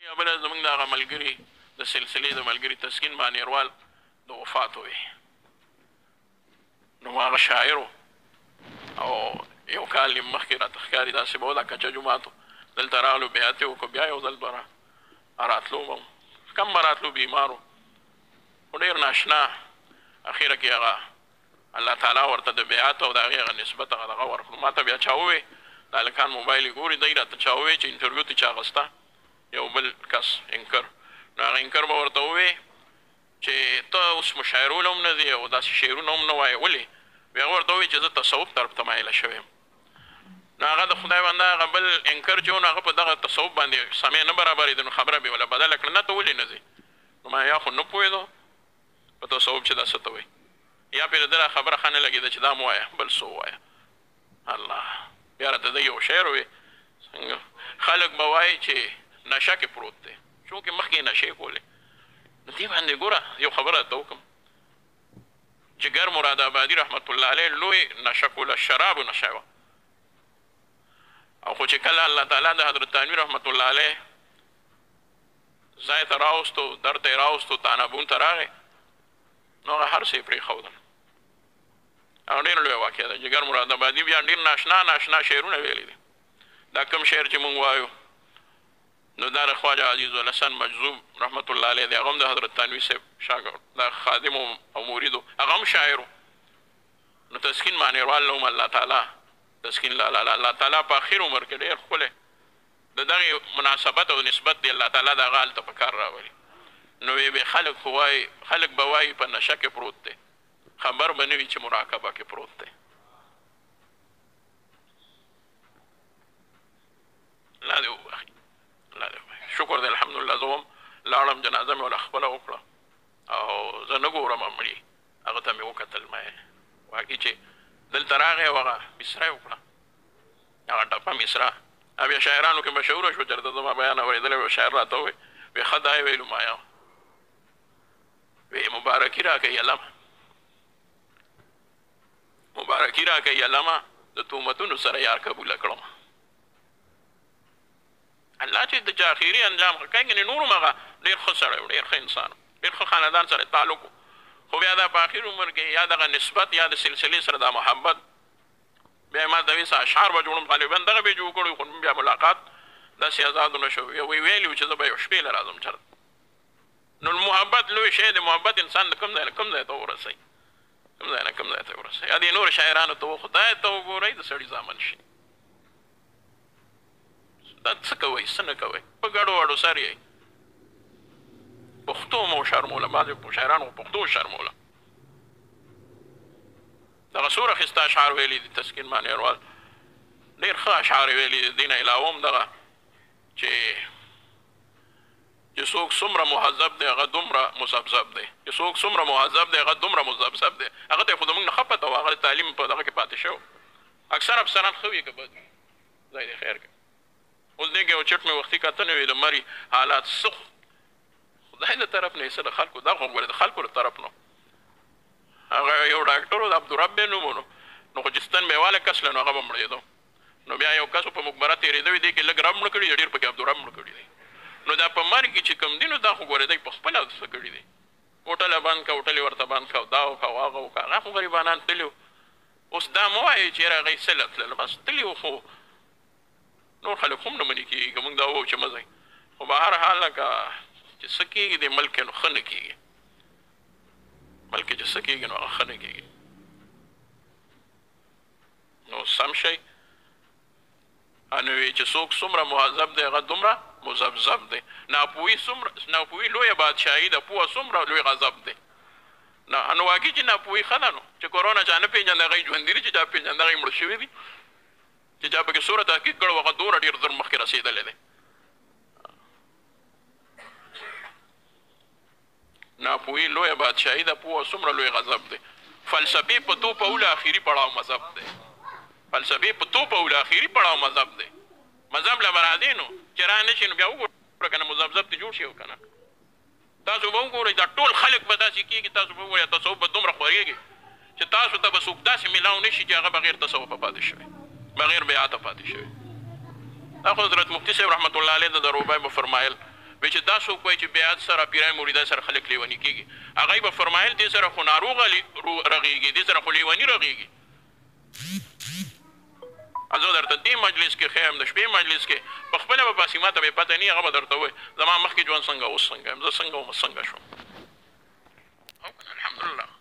یا بله زمونږ د هغه ملګري د سلسلې د ملګري تسکین بانیروال د وفات وی نو هغه شاعر او یو کال نیم مخکې راته ښکاري داسې به و دا کچه جومات دلته راغلو بیعت یې وکړو بیا یو ځل به راتلو به کم به راتلو بیمار و خو ډېر ناشنا اخیره کې هغه الله تعالی ورته د بیعت او د هغې هغه نسبت هغه دغه ورکړو ما ته بیا چا ووې د هلکان موبایل یې ګوري دی راته چا ووې چې انټرویو ته چا اخسته یو بل کس انکر نو هغه انکر به ورته ووې چې ته اوس مشاعرونه هم نه دي او داسې شعرونه هم نه وایې ولې بیا هغه ورته ووې چې زه تصوف طرف ته مایله شوی یم نو هغه د خدای بنده هغه بل انکر چې و نو هغه په دغه تصوف باندې سمې نه برابرېده نو خبره به یې وله بدله کړه نه ته ولې نه ځې نو ما یا خو نه پوهېدو په تصوف چې دا څه ته وایي یا پرې د خبره ښه نه لګېده چې دا م ووایه بل څه ووایه الله بیا راته د یو شعر ووې څنګه خلک به وایي چې نشه کې پروت دی چونکې مخکې یې نشې کولې نو دې باندې ګوره یو خبره درته وکړم جګر مراد آبادي رحمت الله علیه لوی نشه کوله شرابو نشه وه او خو چې کله الله تعالی د حضرت تانوي رحمت الله علیه ځای ته راوستو در ته یې راوستو تانابون ته راغی نو هغه هر څه یې پرېښودل هغه ډېره لویه واقعه ده جګر مراد آبادي بیا ډېر ناشنا شعرونه ویلي دي دا کوم شعر چې مونږ وایو نو دا د خواجه عزیز الحسن مجذوب رحمت الله علیه دی هغه هم د حضرت تانوي صاحب شاګرد دا خادم او مرید هغه هم شاعر نو تسکین مانیروال له هم الله تعالی تسکین الله تعالی په اخر عمر کې ډېر ښکلی د دغې مناسبت او نسبت دی الله تعالی د هغه هلته په کار راولي نو وی به خلک خو وایي خلک به وایي په نشه کې پروت دی خبر به نه وي چې مراقبه کې پروت دی الله دې وبخي الله دې وبخي شکر دی الحمدلله زه هم لاړم جنازه مې وله خپله وکړه او زه نه ګورم مړي هغه ته مې وکتل مې واقعي چې دلته راغی او هغه مصره یې وکړه هغه ټپه مصره بیا شاعرانو کې مشهوره شوه چېرته زما بیان اورېدلی یو شاعر راته ووایي وی ښه دا یې ویلو ما یا وی مبارکي راکوي علمه مبارکي راکوي علمه د تهمتونو سره یار قبوله کړم الله چې د چا اخري انجام ښه کوي نور هم هغه ډېر ښه سړی و ډېر ښه انسان و ډېر ښه خاندان سره تعلق و خو بیا دا په اخر عمر کې یا دغه نسبت یا د سلسلې سره دا محبت بیا ما ته وایي څه اشعار به جوړم غالبا دغه به یې جوړ کړو خو بیا ملاقات داسې ازادو نه شو وی ویلي و چې زه به یو شپې له راځم چېرته نو محبت لوی شی دی محبت انسان د کوم ځای نه کوم ځای ته ورسوي کوم ځای نه کوم ځای ته ورسوي یا دې نورو شاعرانو ته خدای ته وګورئ د سړي زامن شي دا څه کوئ څه نه کوئ په ګډو وډو سر یې پښتو مو شرموله بعضې شاعرانو پښتو شرموله دغه څومره ښایسته اشعار ویلي دي تسکین مانیروال ډېر ښه اشعار یې ویلي دي دې نه علاوه هم دغه چې څوک څومره مهذب دی هغه دومره مذبذب دی چې څوک څومره مهذب دی هغه دومره مذبذب دی هغه ته یې خو زموږ نه ښه پته وه هغه د تعلیم په دغه کې پاتې شو اکثر افسران ښه وي که بد وي خدای دې خیر کړي اوس دې کې یو چټ مې وختي کتنې وي د مري حالات څه خدای د طرف نه یې څه د خلکو دا خو ګورې د خلکو د طرف نه هغه یو ډاکټر و د عبدالرب بې نوم نو خو چې ستن بېوالی کس له نو هغه به مړېدو نو بیا یو کس په مقبره تېرېده وي دې کې لږ رب مړه کړي ډېر پکې عبدالرب مړه کړي دی نو دا په مرګ کې چې کوم دي نو دا خو ګورې دی پخپله څه کړي دی هوټل یې بند کړه هوټل یې ورته بند کړه دا وکړه هغه وکړه هغه خو غریبانان تللي اوس دا مه وایئ چې یاره هغوی څه تلل بس تللي وو خو نور خلک هم نه منې کېږي که موږ دا ووایو چې مه ځئ خو به هر حال لکه چې څه کېږي دې ملک نو ښه نه کېږي ملک چې څه کېږي نو هغه ښه نه کېږي نو سم شئ نو وی چې څوک څومره مهذب دی هغه دومره مذبذب دی ناپوهي لویه بادشاهي ده پوهه څومره لوی غضب دی نو واقعي چې ناپوهي ښه ده نو چې کرونا چا نه پېژنده هغه یې ژوندي دي چې چا پېژنده هغه یې مړه شوي دي چې چا پکې څومره تحقیق کړی هغه دومره ډېر زر مخکې رسېدلی دی ناپوهي لویه بادشاهي ده پوهه څومره لوی غضب دی فلسفې په تو پهول آخري پړاو مذهب دی فلسفې په تو پهول آخري پړاو مذهب دی مذهب له برادې نو چې را نه شي نو بیا وګوره که نه مذبذب ته جوړ شي او که نه تاسو به وګورئ دا ټول خلک به داسې کېږي تاسو به وګورئ تصوف به دومره خورېږي چې تاسو ته به څوک داسې میلاو نه شي چې هغه بغیر تصوفه پاتې شوی بغیر بیعته پاتې شوی دا خو حضرت مفتي صاحب رحمت الله علیه د روبای به فرمایل وایي چې دا څوک وایي چې بیعت سره پیران مریدان سره خلک لیوني کېږي هغوی به فرمایل دې سره خو ناروغه رغېږي دې سره خو لیوني رغېږي زه درته دې مجلس کې ښیم د شپې مجلس کې په خپله به باسي ما ته به یې پته نه هغه به درته وایي زما مخکې ژوند څنګه اوس څنګه یم زه څنګه وم څنګه شوم الحمدلله